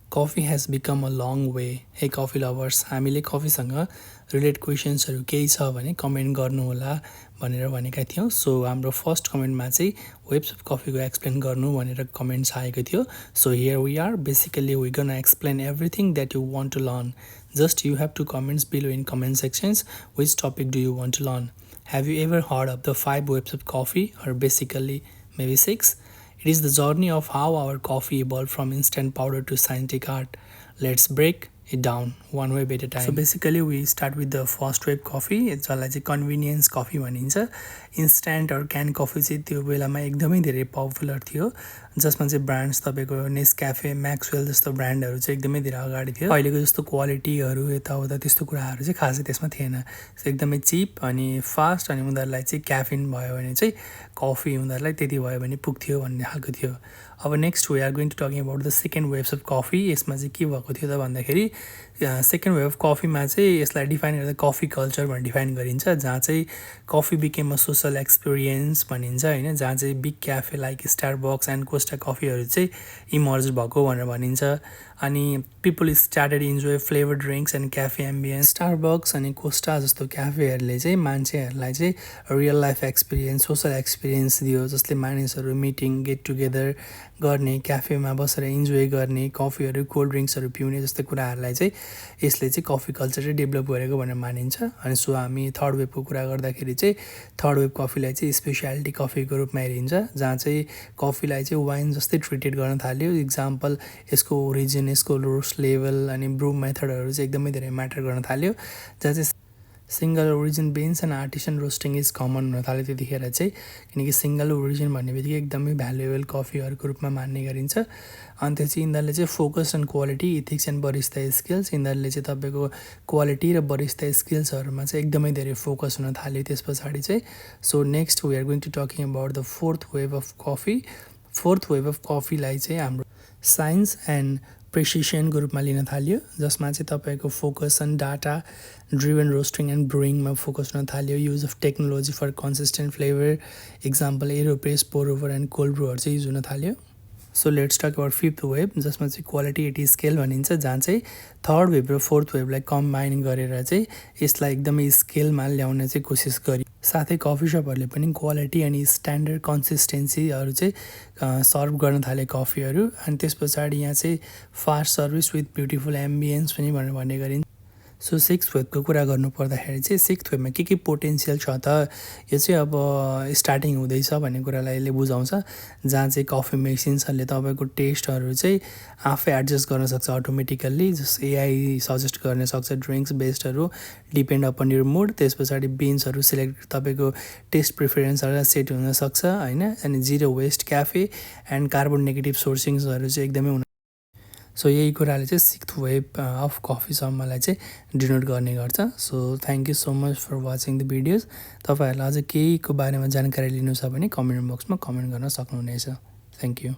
Coffee has become a long way. Hey coffee lovers, हामीले कफीसँग related क्वेसन्सहरू केही छ भने कमेन्ट गर्नु होला भनेर भनेका थियौँ. सो हाम्रो फर्स्ट कमेन्टमा चाहिँ वेब्स अफ कफीको एक्सप्लेन गर्नु भनेर कमेन्ट्स आएको थियो. So here we are. Basically we gonna explain everything that you want to learn. Just you have to comments below in comment sections which topic do you want to learn. Have you ever heard of the 5 waves of coffee, or basically maybe 6? It is the journey of how our coffee evolved from instant powder to scientific art. Let's break it down one wave at a time. So basically we start with the first wave coffee. जसलाई चाहिँ convenience coffee भनिन्छ. Instant or can coffee चाहिँ त्यो बेलामा एकदमै धेरै popular थियो, जसमा चाहिँ ब्रान्ड्स तपाईँको नेस्क्याफे, म्याक्सवेल जस्तो ब्रान्डहरू चाहिँ एकदमै धेरै अगाडि थियो. अहिलेको जस्तो क्वालिटीहरू यताउता त्यस्तो कुराहरू चाहिँ खासै त्यसमा थिएन. एकदमै चिप अनि फास्ट, अनि उनीहरूलाई चाहिँ क्याफिन भयो भने चाहिँ कफी उनीहरूलाई त्यति भयो भने पुग्थ्यो भन्ने खालको थियो. अब next we are going to talking about the second waves of coffee. यसमा चाहिँ के भएको थियो त भन्दाखेरि सेकेन्ड वेभ अफ कफीमा चाहिँ यसलाई डिफाइन गर्दा कफी कल्चर भनेर डिफाइन गरिन्छ, जहाँ चाहिँ coffee became a social experience भनिन्छ होइन, जहाँ चाहिँ big cafe like Starbucks and Costa कफीहरू चाहिँ इमर्ज भएको भनेर भनिन्छ. अनि people started enjoy flavour drinks and cafe ambience. Starbucks अनि कोस्टा जस्तो क्याफेहरूले चाहिँ मान्छेहरूलाई चाहिँ real life experience, social experience दियो, जसले मानिसहरू मिटिङ, गेट टुगेदर गर्ने, क्याफेमा बसेर इन्जोय गर्ने, कफीहरू, कोल्ड ड्रिङ्क्सहरू पिउने जस्तो कुराहरूलाई चाहिँ यसले चाहिँ कफी कल्चर चाहिँ डेभलप गरेको भनेर मानिन्छ. अनि सो हामी थर्ड वेभको कुरा गर्दाखेरि चाहिँ थर्ड वेभ कफीलाई चाहिँ स्पेसियालिटी कफीको रूपमा हेरिन्छ, जहाँ चाहिँ कफीलाई चाहिँ वाइन जस्तै ट्रिटेड गर्न थाल्यो. इक्जाम्पल यसको ओरिजिन, यसको रोस्ट लेभल अनि ब्रू मेथडहरू चाहिँ एकदमै धेरै म्याटर गर्न थाल्यो, जहाँ चाहिँ single origin beans and artisan roasting is common हुन थाल्यो त्यतिखेर चाहिँ, किनकि सिङ्गल ओरिजिन भन्ने बित्तिकै एकदमै भ्यालुएबल कफीहरूको रूपमा मान्ने गरिन्छ. अनि त्यसपछि यिनीहरूले चाहिँ focus on quality, ethics and barista skills, यिनीहरूले चाहिँ तपाईँको क्वालिटी र बरिस्ता स्किल्सहरूमा चाहिँ एकदमै धेरै फोकस हुन थाल्यो त्यस पछाडि चाहिँ. So next we are going to talking about the fourth wave of coffee. Fourth wave अफ कफीलाई चाहिँ हाम्रो साइन्स एन्ड प्रेसिसनको रूपमा लिन थाल्यो, जसमा चाहिँ तपाईँको focus on data driven roasting and ब्रुइङमा फोकस हुन थाल्यो. Use of technology for consistent flavour, example AeroPress, pour over and cold ब्रुहरू चाहिँ युज हुन थाल्यो. So let's talk about fifth wave, जसमा चाहिँ क्वालिटी स्केल भनिन्छ, जहाँ चाहिँ थर्ड वेभ र फोर्थ वेभलाई कम्बाइन गरेर चाहिँ यसलाई एकदमै स्केलमा ल्याउने चाहिँ कोसिस गर्यो. साथै कफी सपहरूले पनि क्वालिटी अनि स्ट्यान्डर्ड कन्सिस्टेन्सीहरू चाहिँ सर्भ गर्न थाले कफीहरू. अनि त्यस पछाडि यहाँ चाहिँ fast service with beautiful ambience पनि भनेर भन्ने गरिन्छ. सो सिक्स्थ वेभको कुरा गर्नु पर्दाखेरि चाहिँ सिक्स्थ वेभमा के पोटेन्सियल छ त, यो चाहिँ अब स्टार्टिङ हुँदैछ भन्ने कुरालाई यसले बुझाउँछ, जहाँ चाहिँ कफी मेसिन्सहरूले तपाईँको टेस्टहरू चाहिँ आफै एडजस्ट गर्न सक्छ अटोमेटिकल्ली. जस एआई सजेस्ट गर्न सक्छ ड्रिङ्क्स बेस्डहरू डिपेन्ड अपन यर मुड. त्यस पछाडि बिन्सहरू सिलेक्ट तपाईँको टेस्ट प्रिफरेन्सहरू सेट हुनसक्छ होइन. अनि zero waste cafe and carbon negative सोर्सिङ्सहरू चाहिँ एकदमै हुन. सो यही कुराले चाहिँ सिक्स्थ वेभ अफ कफीसम्मलाई चाहिँ डिनोट गर्ने गर्छ. So thank you so much for watching the videos. तपाईँहरूलाई अझ केहीको बारेमा जानकारी लिनु छ भने कमेन्ट बक्समा कमेन्ट गर्न सक्नुहुनेछ. Thank you.